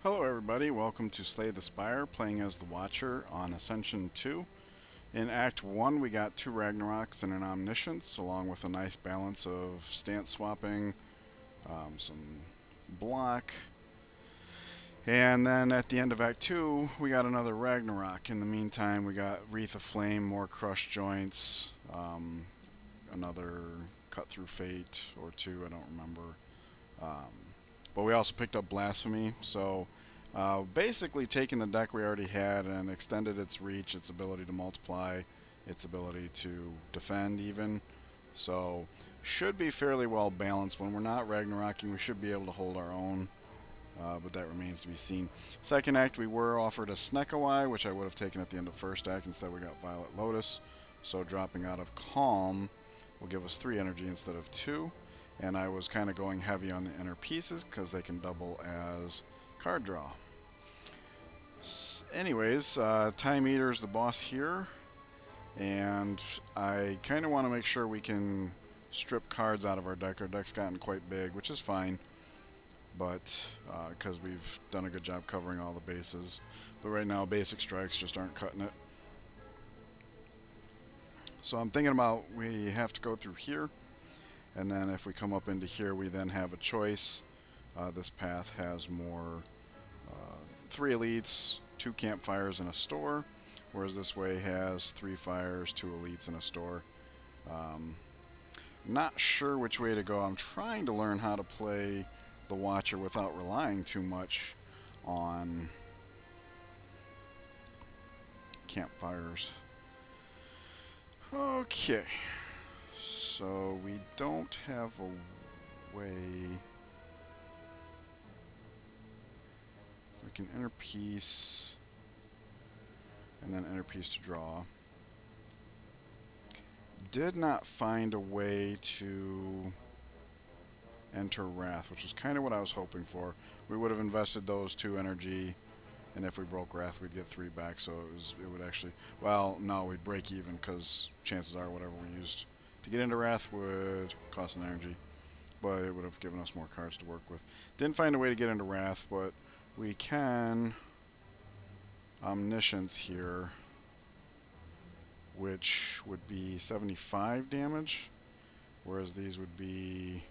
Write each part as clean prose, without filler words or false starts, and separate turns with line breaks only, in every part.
Hello everybody, welcome to Slay the Spire, playing as the Watcher on Ascension 2. In Act 1 we got 2 Ragnaroks and an Omniscience, along with a nice balance of stance swapping, some block, and then at the end of Act 2 we got another Ragnarok. In the meantime we got Wreath of Flame, more Crush Joints, another Cut Through Fate or 2, I don't remember. But we also picked up Blasphemy, so basically taking the deck we already had and extended its reach, its ability to multiply, its ability to defend even. So should be fairly well balanced. When we're not Ragnaroking, we should be able to hold our own, but that remains to be seen. Second act, we were offered a Snekawai, which I would have taken at the end of first act. Instead we got Violet Lotus, so dropping out of Calm will give us 3 energy instead of 2. And I was kind of going heavy on the inner pieces because they can double as card draw. Anyways, Time Eater's the boss here, and I kind of want to make sure we can strip cards out of our deck. Our deck's gotten quite big, which is fine, but because we've done a good job covering all the bases. But right now, basic strikes just aren't cutting it. So I'm thinking about we have to go through here. And then if we come up into here, we then have a choice. This path has more 3 elites, 2 campfires, and a store, whereas this way has 3 fires, 2 elites, and a store. Not sure which way to go. I'm trying to learn how to play the Watcher without relying too much on campfires. Okay. So we don't have a way. We can enter piece and then enter piece to draw. Did not find a way to enter Wrath, which is kind of what I was hoping for. We would have invested those 2 energy, and if we broke Wrath, we'd get 3 back. So it would actually, well, no, we'd break even because chances are whatever we used to get into Wrath would cost an energy, but it would have given us more cards to work with. Didn't find a way to get into Wrath, but we can Omniscience here, which would be 75 damage, whereas these would be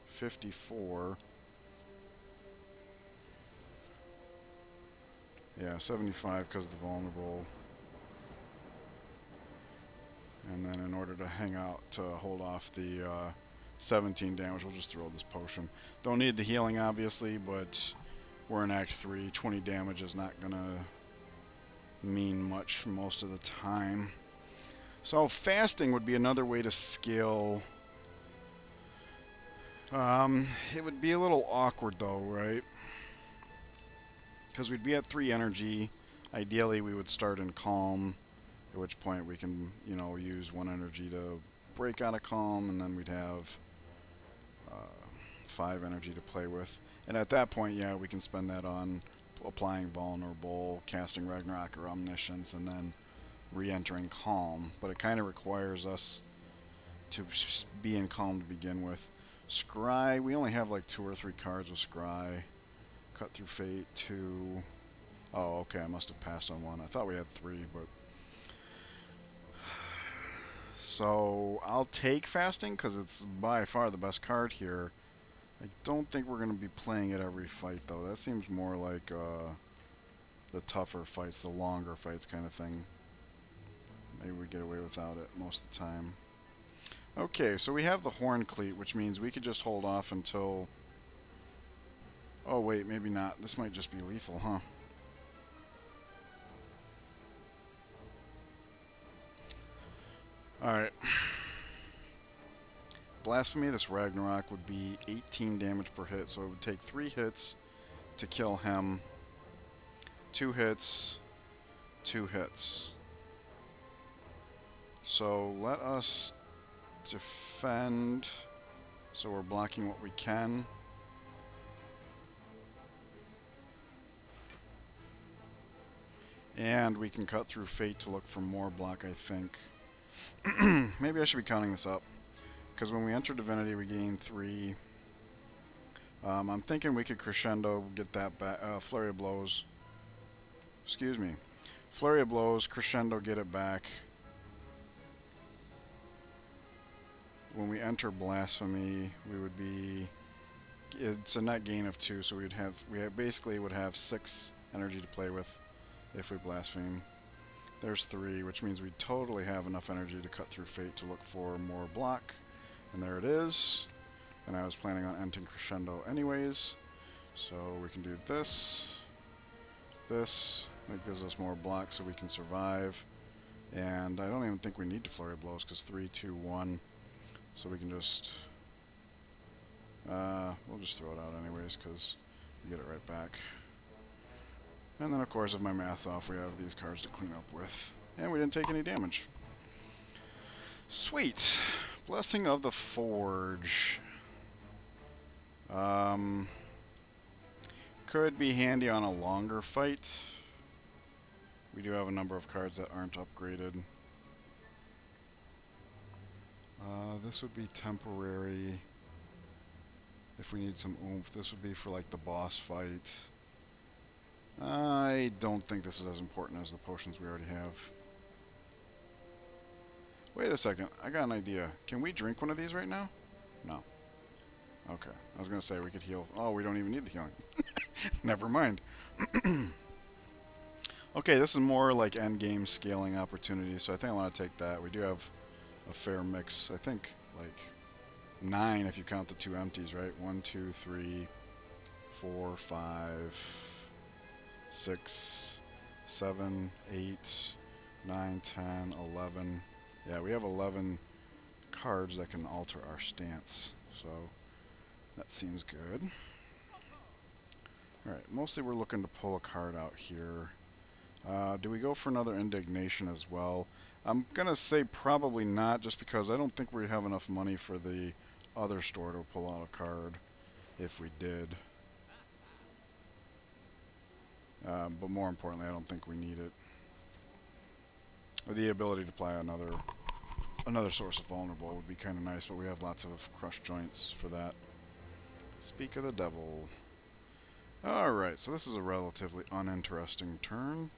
54. Yeah, 75 because of the vulnerable. And then in order to hang out to hold off the 17 damage, we'll just throw this potion. Don't need the healing, obviously, but we're in Act 3. 20 damage is not going to mean much most of the time. So fasting would be another way to skill. It would be a little awkward, though, right? Because we'd be at 3 energy. Ideally, we would start in Calm, at which point we can, use 1 energy to break out of Calm, and then we'd have 5 energy to play with. And at that point, yeah, we can spend that on applying Vulnerable, casting Ragnarok or Omniscience, and then re-entering Calm. But it kind of requires us to be in Calm to begin with. Scry, we only have like 2 or 3 cards with Scry. Cut Through Fate, 2. Oh, okay, I must have passed on 1. I thought we had 3, but... So I'll take Fasting because it's by far the best card here. I don't think we're going to be playing it every fight, though. That seems more like the tougher fights, the longer fights kind of thing. Maybe we get away without it most of the time. Okay, so we have the Horn Cleat, which means we could just hold off until... Oh, wait, maybe not. This might just be lethal, huh? Alright. Blasphemy, this Ragnarok would be 18 damage per hit, so it would take 3 hits to kill him. 2 hits, 2 hits. So let us defend, so we're blocking what we can. And we can cut through Fate to look for more block, I think. Maybe I should be counting this up. Because when we enter Divinity, we gain 3 I'm thinking we could crescendo, get that back. Flurry of blows. Excuse me. Flurry of blows, crescendo, get it back. When we enter blasphemy, we would be. It's a net gain of 2, so basically would have 6 energy to play with if we blaspheme. There's 3, which means we totally have enough energy to cut through fate to look for more block. And there it is. And I was planning on ending crescendo anyways. So we can do this. This. That gives us more block so we can survive. And I don't even think we need to flurry blows because 3, 2, 1. So we can just... we'll just throw it out anyways because we get it right back. And then of course if my math's off we have these cards to clean up with. And we didn't take any damage. Sweet. Blessing of the Forge. Could be handy on a longer fight. We do have a number of cards that aren't upgraded. This would be temporary. If we need some oomph, this would be for like the boss fight. I don't think this is as important as the potions we already have. Wait a second, I got an idea. Can we drink one of these right now? No. Okay, I was going to say we could heal. Oh, we don't even need the healing. Never mind. Okay, this is more like endgame scaling opportunities, so I think I want to take that. We do have a fair mix. I think like 9 if you count the 2 empties, right? 1, 2, 3, 4, 5, 6, 7, 8, 9, 10, 11. Yeah, we have 11 cards that can alter our stance, so that seems good. Alright, mostly we're looking to pull a card out here. Do we go for another indignation as well? I'm gonna say probably not, just because I don't think we have enough money for the other store to pull out a card if we did. But more importantly, I don't think we need it. The ability to apply another source of vulnerable would be kind of nice, but we have lots of crushed joints for that. Speak of the devil. Alright, so this is a relatively uninteresting turn.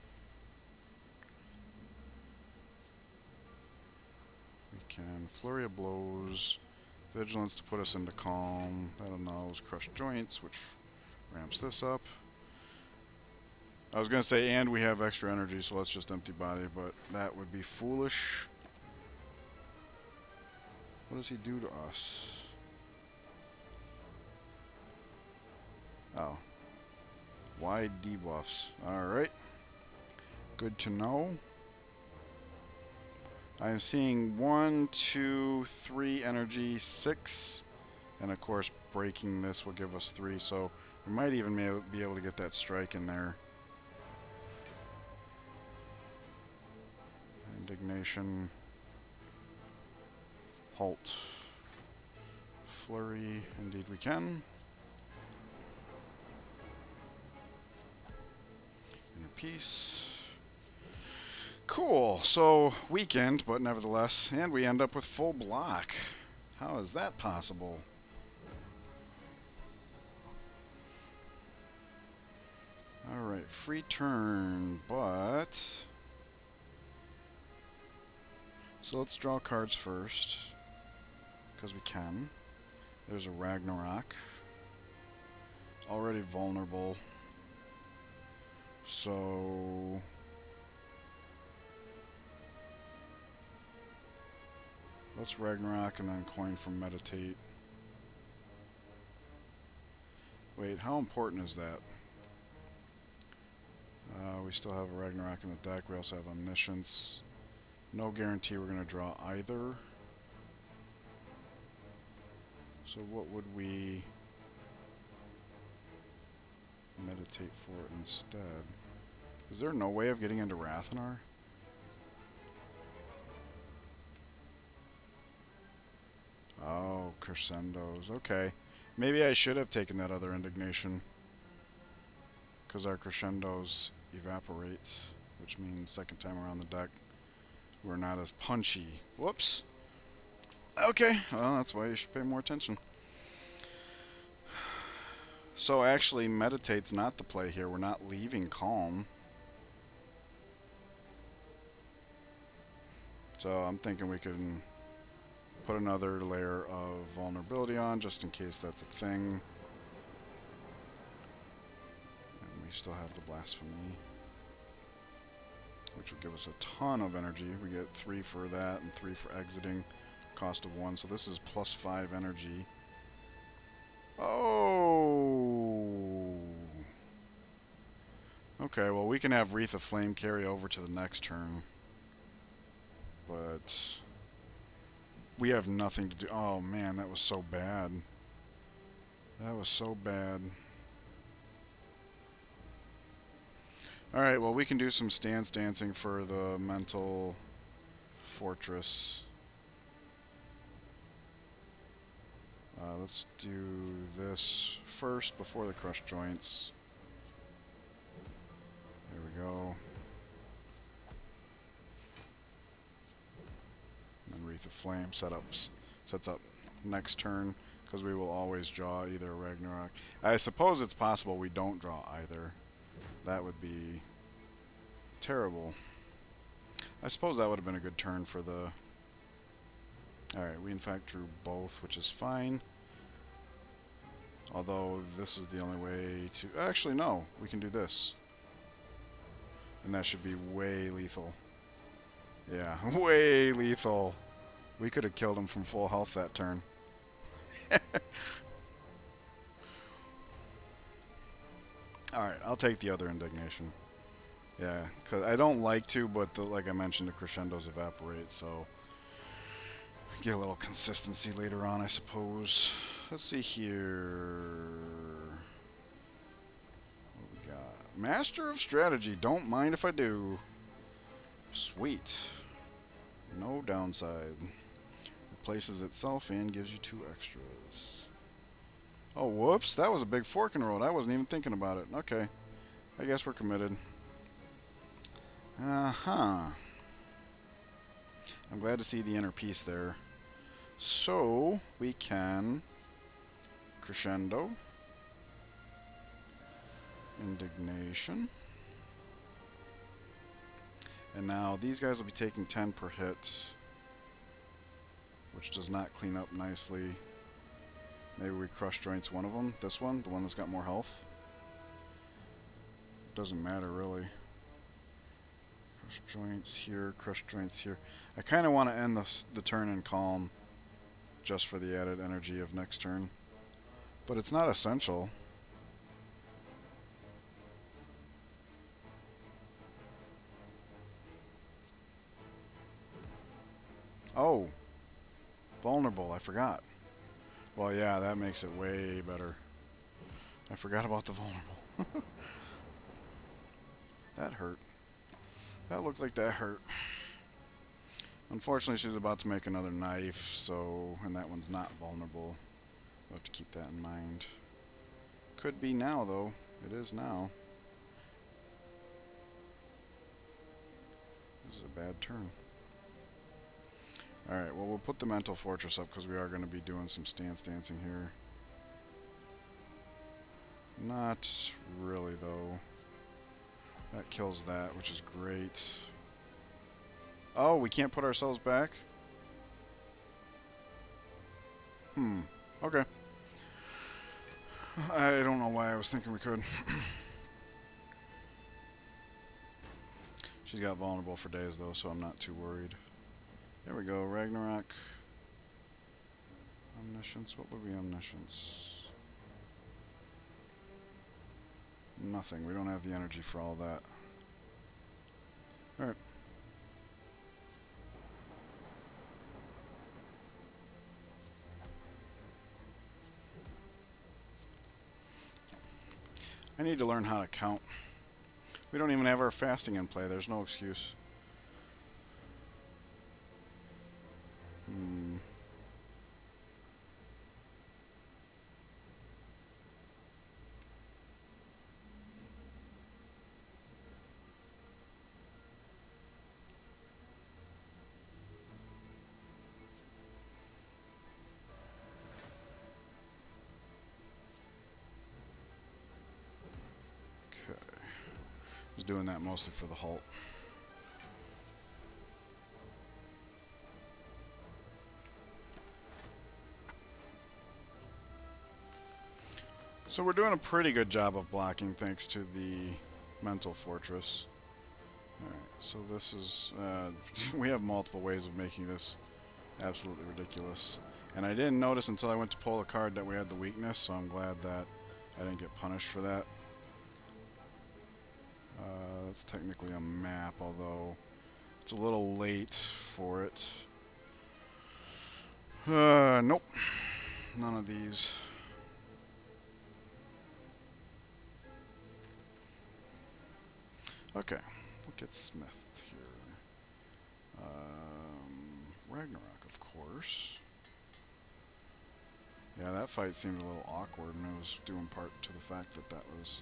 We can Flurry of Blows, Vigilance to put us into calm. That allows crushed joints, which ramps this up. I was going to say, and we have extra energy, so let's just empty body, but that would be foolish. What does he do to us? Oh. Wide debuffs. Alright. Good to know. I am seeing 1, 2, 3 energy, 6. And of course, breaking this will give us 3, so we might even be able to get that strike in there. Indignation. Halt. Flurry. Indeed we can. Inner Peace. Cool. So, weakened, but nevertheless. And we end up with full block. How is that possible? Alright, free turn, but... So let's draw cards first, because we can. There's a Ragnarok. Already vulnerable. So... let's Ragnarok and then coin from Meditate. Wait, how important is that? We still have a Ragnarok in the deck. We also have Omniscience. No guarantee we're going to draw either. So what would we meditate for instead? Is there no way of getting into Rathanar? Oh, crescendos. Okay. Maybe I should have taken that other indignation. Because our crescendos evaporate, which means second time around the deck, we're not as punchy. Whoops. Okay, well, that's why you should pay more attention. So actually, meditate's not the play here. We're not leaving calm. So I'm thinking we can put another layer of vulnerability on just in case that's a thing. And we still have the blasphemy, which will give us a ton of energy. We get 3 for that and 3 for exiting. Cost of 1, so this is plus 5 energy. Oh! Okay, well we can have Wreath of Flame carry over to the next turn. But we have nothing to do. Oh man, that was so bad. That was so bad. Alright, well we can do some stance dancing for the mental fortress. Let's do this first before the crush joints. There we go. And then Wreath of Flame sets up next turn, because we will always draw either a Ragnarok. I suppose it's possible we don't draw either. That would be terrible. I suppose that would have been a good turn for the... Alright, we in fact drew both, which is fine. Although this is the only way to... Actually, no. We can do this. And that should be way lethal. Yeah, way lethal. We could have killed him from full health that turn. Alright, I'll take the other indignation. Yeah, because I don't like to, but like I mentioned, the crescendos evaporate, so... Get a little consistency later on, I suppose. Let's see here... What we got? Master of Strategy. Don't mind if I do. Sweet. No downside. Replaces itself and gives you 2 extras. Oh, whoops. That was a big fork in the road. I wasn't even thinking about it. Okay. I guess we're committed. Uh-huh. I'm glad to see the inner peace there. So, we can crescendo. Indignation. And now these guys will be taking 10 per hit, which does not clean up nicely. Maybe we crush joints one of them. This one, the one that's got more health. Doesn't matter really. Crush joints here, crush joints here. I kind of want to end the turn in calm, just for the added energy of next turn. But it's not essential. Oh, vulnerable, I forgot. Well, yeah, that makes it way better. I forgot about the vulnerable. That hurt. That looked like that hurt. Unfortunately, she's about to make another knife, so... And that one's not vulnerable. We'll have to keep that in mind. Could be now, though. It is now. This is a bad turn. Alright, well, we'll put the mental fortress up because we are going to be doing some stance dancing here. Not really, though. That kills that, which is great. Oh, we can't put ourselves back? Okay. I don't know why I was thinking we could. She's got vulnerable for days, though, so I'm not too worried. There we go, Ragnarok. Omniscience, what would be Omniscience? Nothing, we don't have the energy for all that. Alright. I need to learn how to count. We don't even have our fasting in play, there's no excuse. was doing that mostly for the halt. So we're doing a pretty good job of blocking thanks to the mental fortress. Alright, so this is... we have multiple ways of making this absolutely ridiculous. And I didn't notice until I went to pull a card that we had the weakness, so I'm glad that I didn't get punished for that. That's technically a map, although it's a little late for it. Nope. None of these. Okay, we'll get Smith here. Ragnarok, of course. Yeah, that fight seemed a little awkward, and it was due in part to the fact that that was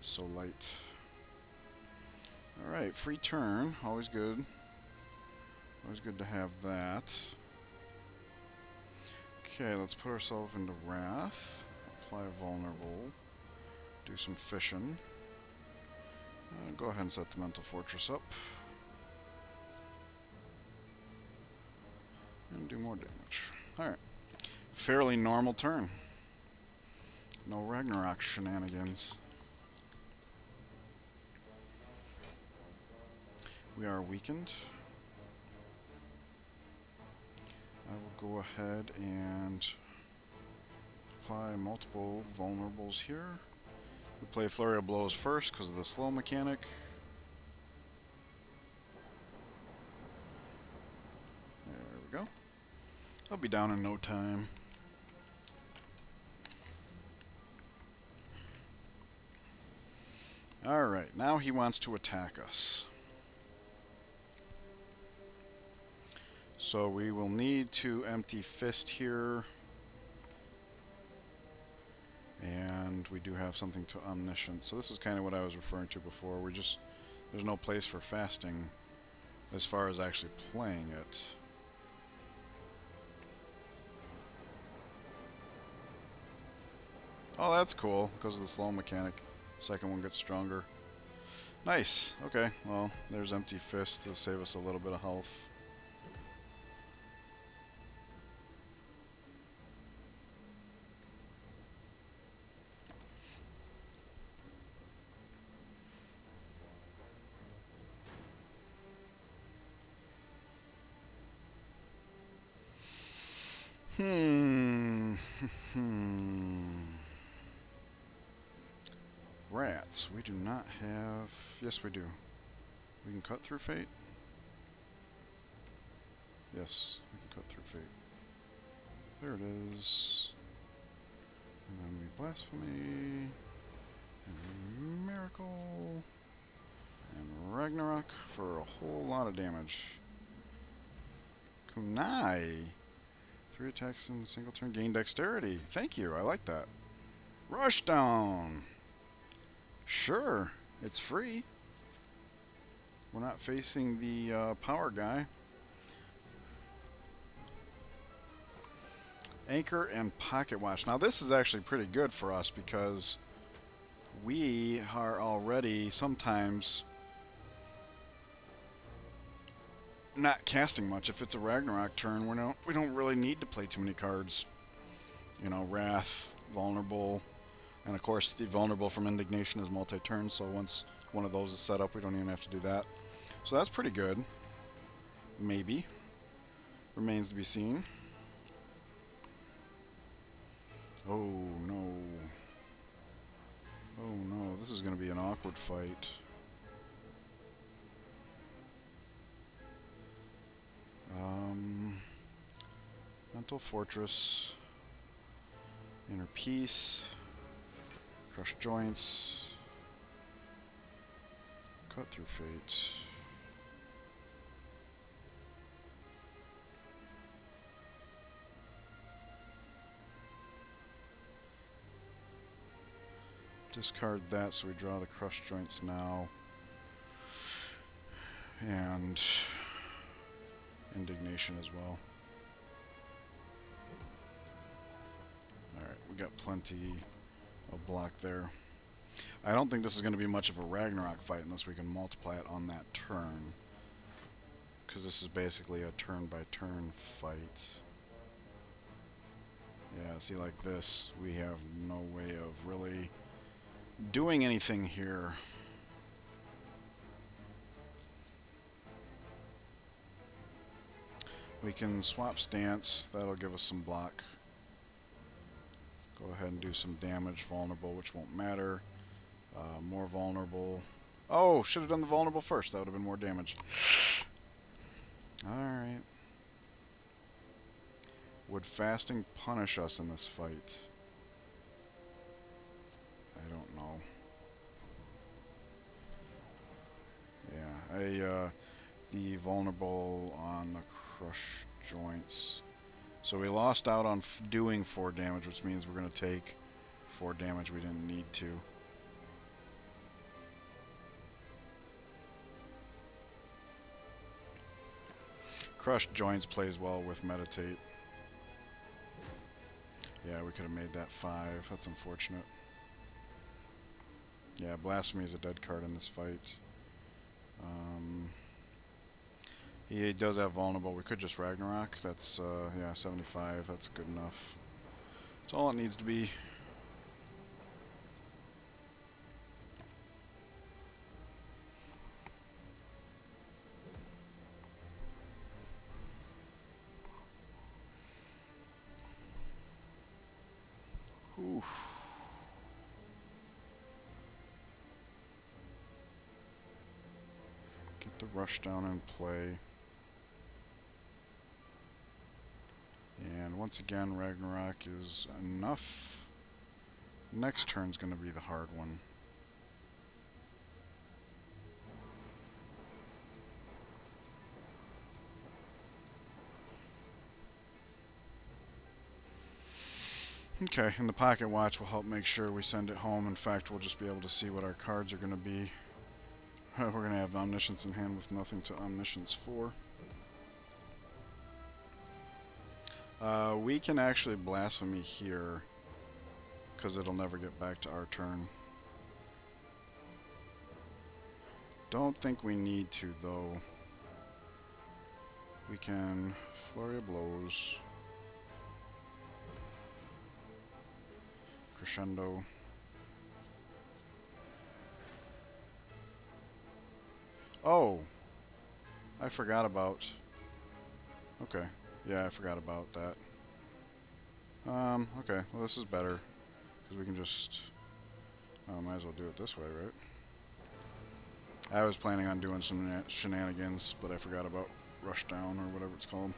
so light. Alright, free turn. Always good. Always good to have that. Okay, let's put ourselves into Wrath. Apply Vulnerable. Do some fishing. Go ahead and set the Mental Fortress up. And do more damage. Alright. Fairly normal turn. No Ragnarok shenanigans. We are weakened. I will go ahead and apply multiple vulnerables here. We play Flurry of Blows first because of the slow mechanic. There we go. I'll be down in no time. Alright, now he wants to attack us. So we will need to empty fist here. And we do have something to Omniscience. So this is kind of what I was referring to before. There's no place for fasting as far as actually playing it. Oh, that's cool, because of the slow mechanic. Second one gets stronger. Nice. Okay, well, there's Empty Fist to save us a little bit of health. Rats. We do not have... Yes, we do. We can cut through fate? Yes, we can cut through fate. There it is. And then we Blasphemy. And Miracle. And Ragnarok for a whole lot of damage. Kunai. 3 attacks in a single turn. Gain dexterity. Thank you. I like that. Rushdown. Sure. It's free. We're not facing the power guy. Anchor and Pocket Watch. Now this is actually pretty good for us because we are already sometimes not casting much. If it's a Ragnarok turn, we don't really need to play too many cards. You know, Wrath, Vulnerable, and of course the Vulnerable from Indignation is multi-turn, so once one of those is set up, we don't even have to do that. So that's pretty good. Maybe. Remains to be seen. Oh no. Oh no, this is going to be an awkward fight. Mental Fortress, Inner Peace, Crush Joints, Cut Through Fate. Discard that so we draw the Crush Joints now. And Indignation as well. Alright, we got plenty of block there. I don't think this is going to be much of a Ragnarok fight unless we can multiply it on that turn. Because this is basically a turn-by-turn fight. Yeah, see, like this, we have no way of really doing anything here. We can swap stance. That'll give us some block. Go ahead and do some damage. Vulnerable, which won't matter. More vulnerable. Oh, should have done the vulnerable first. That would have been more damage. Alright. Would fasting punish us in this fight? I don't know. Yeah, the vulnerable on the crush joints. So we lost out on doing 4 damage, which means we're going to take 4 damage we didn't need to. Crush joints plays well with meditate. Yeah, we could have made that 5. That's unfortunate. Yeah, blasphemy is a dead card in this fight. He does have vulnerable. We could just Ragnarok. That's, yeah, 75. That's good enough. That's all it needs to be. Oof. Get the rush down in play. And once again, Ragnarok is enough. Next turn's going to be the hard one. Okay, and the pocket watch will help make sure we send it home. In fact, we'll just be able to see what our cards are going to be. We're going to have Omniscience in hand with nothing to Omniscience for. We can actually Blasphemy here, because it'll never get back to our turn. Don't think we need to, though. We can Flurry of Blows. Crescendo. Oh! I forgot about... Okay. Yeah, I forgot about that. Okay. Well, this is better. Because we can just... might as well do it this way, right? I was planning on doing some shenanigans, but I forgot about Rushdown, or whatever it's called.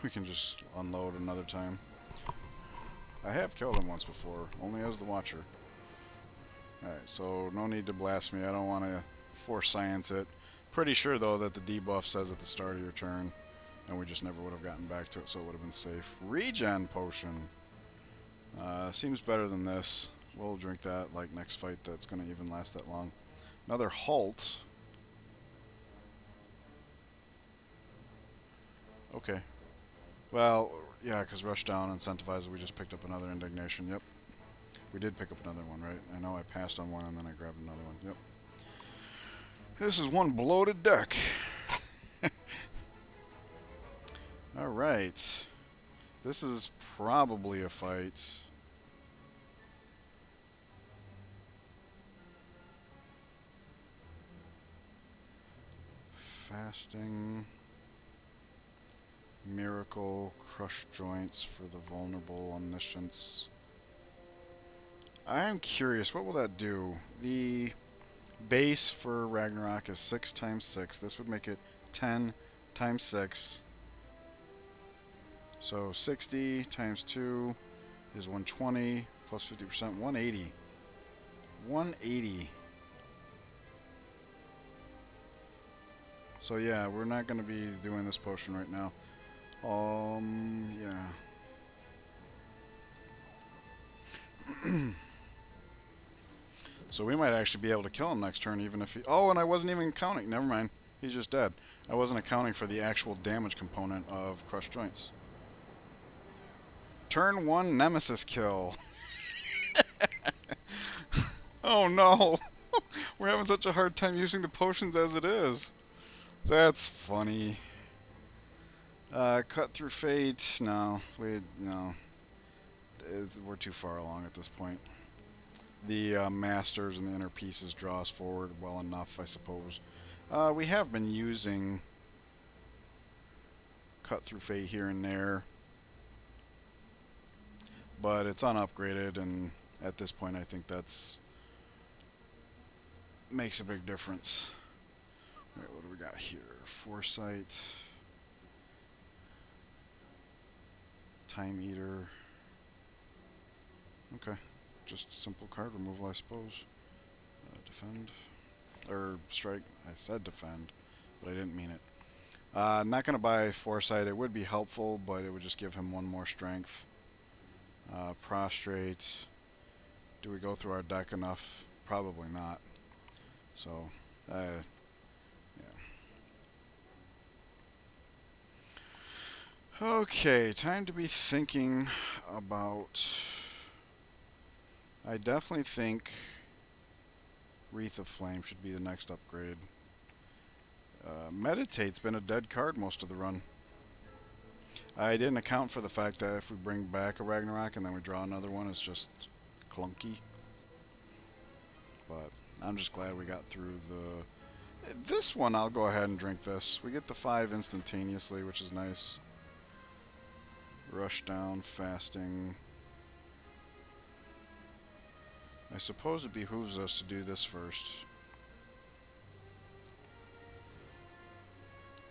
We can just unload another time. I have killed him once before, only as the Watcher. Alright, so no need to blast me. I don't want to force science it. Pretty sure, though, that the debuff says at the start of your turn, and we just never would have gotten back to it, so it would have been safe. Regen Potion. Seems better than this. We'll drink that, like, next fight that's going to even last that long. Another Halt. Okay. Well, yeah, because Rushdown incentivizes, we just picked up another Indignation. Yep. We did pick up another one, right? I know I passed on one and then I grabbed another one. Yep. This is one bloated deck. Alright. This is probably a fight. Fasting. Miracle, Crush Joints for the vulnerable, Omniscience. I am curious, what will that do? The base for Ragnarok is 6 times 6. This would make it 10 times 6. So 60 times 2 is 120 plus 50%, 180. 180. So yeah, we're not going to be doing this potion right now. Yeah. So we might actually be able to kill him next turn, even if he... Oh, and I wasn't even counting. Never mind. He's just dead. I wasn't accounting for the actual damage component of Crushed Joints. Turn 1 Nemesis kill. Oh no! We're having such a hard time using the potions as it is. That's funny. Cut through fate. No, no. We're too far along at this point. The masters and the inner pieces draw us forward well enough, I suppose. We have been using cut through fate here and there, but it's unupgraded, and at this point I think that's makes a big difference. Alright, what do we got here? Foresight, Time Eater. Okay, just simple card removal, I suppose. Defend. Or strike. I said defend, but I didn't mean it. Not going to buy Foresight. It would be helpful, but it would just give him one more strength. Prostrate. Do we go through our deck enough? Probably not. So, yeah. Okay, time to be thinking about... I definitely think Wreath of Flame should be the next upgrade. Meditate's been a dead card most of the run. I didn't account for the fact that if we bring back a Ragnarok and then we draw another one, it's just clunky. But I'm just glad we got through the... This one, I'll go ahead and drink this. We get the 5 instantaneously, which is nice. Rush down, fasting. I suppose it behooves us to do this first.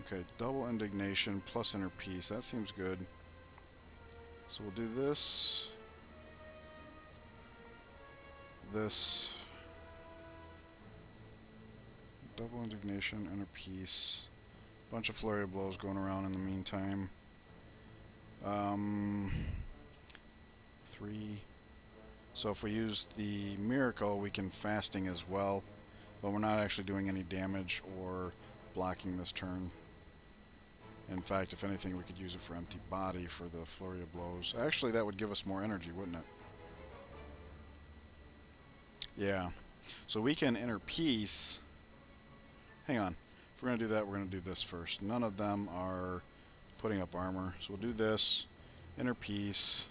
Okay, double indignation plus inner peace. That seems good. So we'll do this. This. Double indignation, inner peace. Bunch of flurry of blows going around in the meantime. 3. So if we use the miracle, we can fasting as well, but we're not actually doing any damage or blocking this turn. In fact, if anything, we could use it for empty body for the flurry of blows. Actually, that would give us more energy, wouldn't it? Yeah. So we can inner peace. Hang on. If we're going to do that, we're going to do this first. None of them are putting up armor. So we'll do this. Inner peace.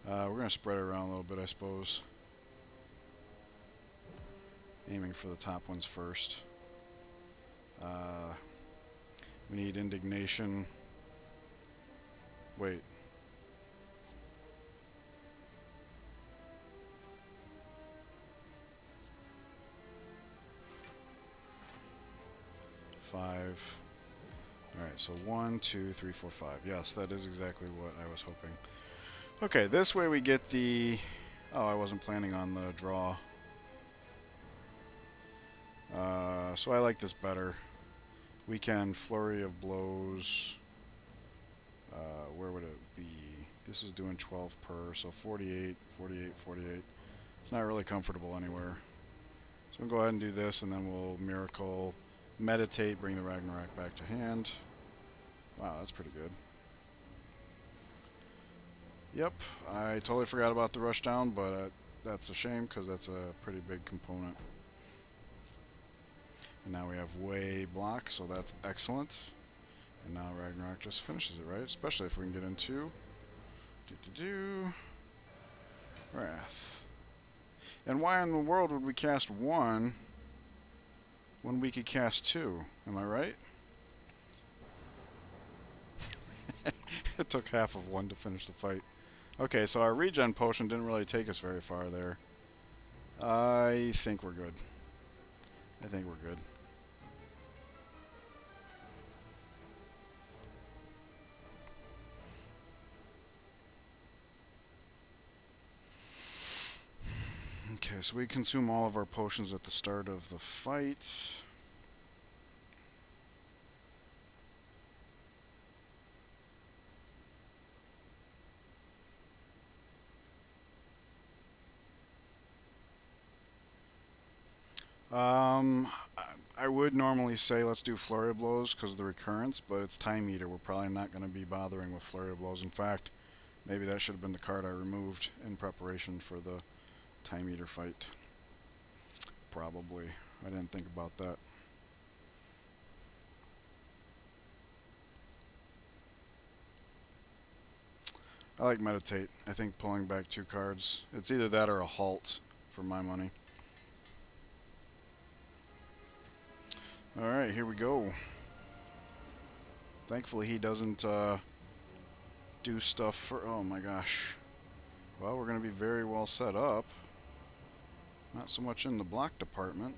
We're going to spread it around a little bit, I suppose. Aiming for the top ones first. We need indignation. Wait. Five. Alright, so 1, 2, 3, 4, 5. Yes, that is exactly what I was hoping. Okay, this way we get the... Oh, I wasn't planning on the draw. So I like this better. We can Flurry of Blows. Where would it be? This is doing 12 per, so 48, 48, 48. It's not really comfortable anywhere. So we'll go ahead and do this, and then we'll Miracle, Meditate, bring the Ragnarok back to hand. Wow, that's pretty good. Yep, I totally forgot about the rush down, but that's a shame because that's a pretty big component. And now we have way block, so that's excellent. And now Ragnarok just finishes it, right? Especially if we can get into Wrath. And why in the world would we cast 1 when we could cast 2? Am I right? It took half of 1 to finish the fight. Okay, so our regen potion didn't really take us very far there. I think we're good. I think we're good. Okay, so we consume all of our potions at the start of the fight. I would normally say let's do Flurry of Blows because of the recurrence, but it's Time Eater. We're probably not going to be bothering with Flurry of Blows. In fact, Maybe that should have been the card I removed in preparation for the Time Eater fight. Probably. I didn't think about that. I like Meditate. I think pulling back 2 cards, it's either that or a halt for my money. Alright, here we go. Thankfully he doesn't do stuff for... Oh my gosh. Well, we're going to be very well set up. Not so much in the block department,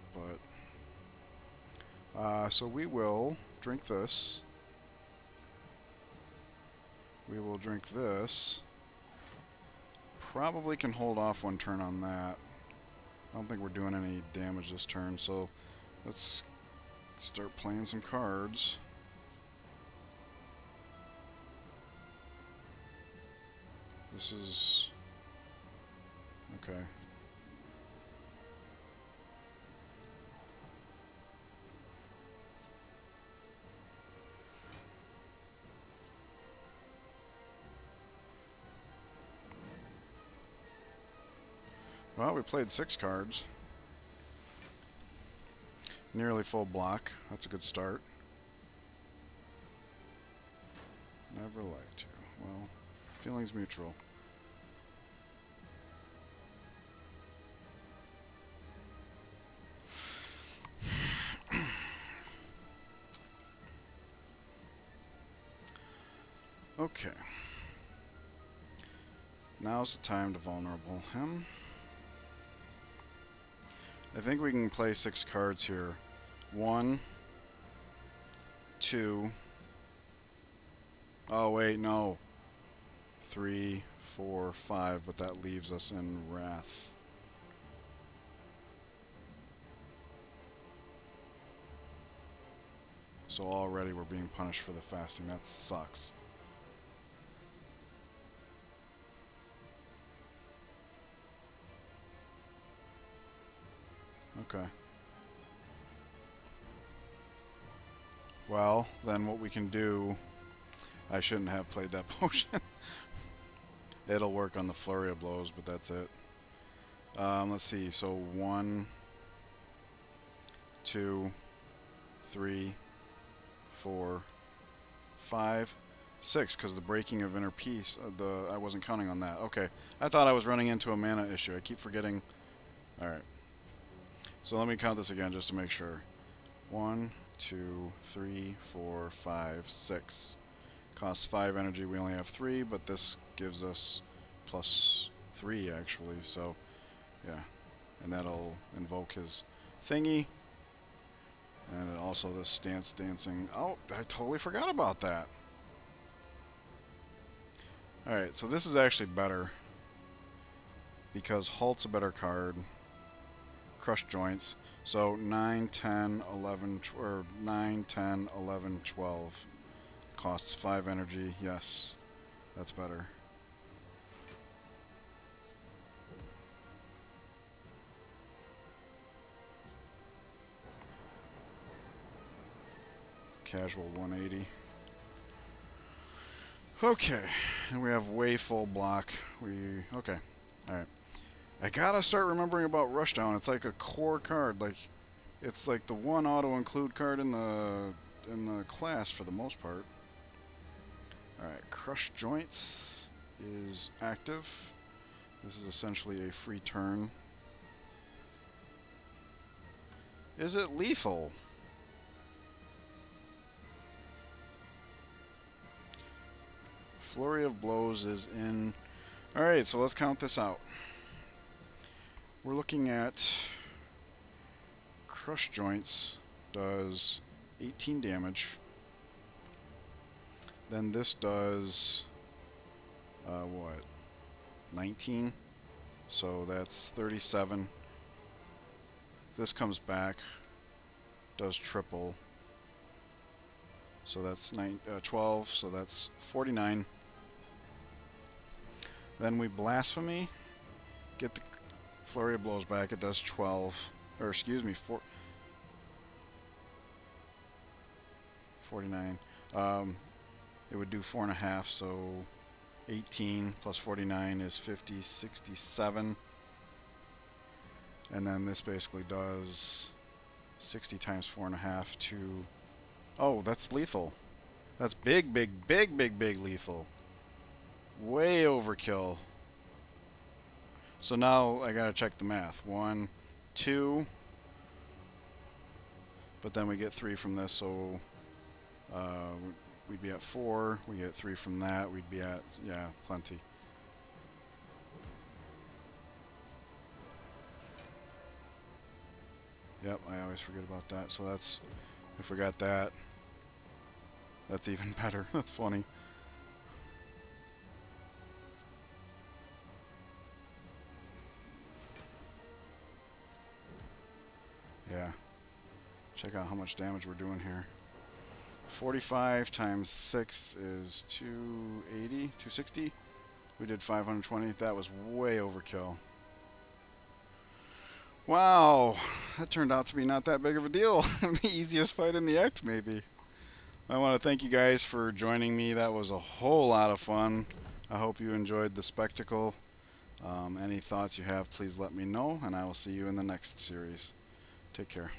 but... so we will drink this. We will drink this. Probably can hold off 1 turn on that. I don't think we're doing any damage this turn, so let's start playing some cards. This is... okay. Well, we played 6 cards. Nearly full block. That's a good start. Never like to. Well, feelings mutual. Okay. Now's the time to vulnerable him. I think we can play 6 cards here. 1, 2. Oh wait, no. 3, 4, 5, but that leaves us in Wrath. So already we're being punished for the fasting. That sucks. Okay. Well, then what we can do... I shouldn't have played that potion. It'll work on the flurry of blows, but that's it. Let's see. So 1, 2, 3, 4, 5, 6. Because the breaking of inner peace, I wasn't counting on that. Okay. I thought I was running into a mana issue. I keep forgetting. All right. So let me count this again just to make sure. 1, 2, 3, 4, 5, 6. Costs 5 energy. We only have 3, but this gives us plus 3 actually. So, yeah. And that'll invoke his thingy. And also the stance dancing. Oh, I totally forgot about that. Alright, so this is actually better. Because Halt's a better card. Crush Joints. So 9, 10, 11, or 9, 10, 11, 12. Costs 5 energy. Yes, that's better. Casual 180. Okay, and we have way full block. Okay, all right. I gotta start remembering about Rushdown. It's like a core card. Like, it's like the one auto include card in the class for the most part. All right, Crush Joints is active. This is essentially a free turn. Is it lethal? Flurry of Blows is in. All right, so let's count this out. We're looking at Crush Joints does 18 damage. Then this does what? 19. So that's 37. This comes back, does triple. So that's 12. So that's 49. Then we Blasphemy, get the Flurry of Blows back. It does 12, or excuse me, 49. It would do 4.5. So 18 plus 49 is 50, 67. And then this basically does 60 times 4.5 to... Oh, that's lethal. That's big, big, big, big, big lethal. Way overkill. So now I gotta check the math. 1, 2. But then we get 3 from this, so we'd be at 4. We get 3 from that. We'd be at, yeah, plenty. Yep, I always forget about that. So that's, I forgot that. That's even better. That's funny. Yeah. Check out how much damage we're doing here. 45 times 6 is 280, 260. We did 520. That was way overkill. Wow, that turned out to be not that big of a deal. The easiest fight in the X, maybe. I want to thank you guys for joining me. That was a whole lot of fun. I hope you enjoyed the spectacle. Any thoughts you have, please let me know, and I will see you in the next series. Take care.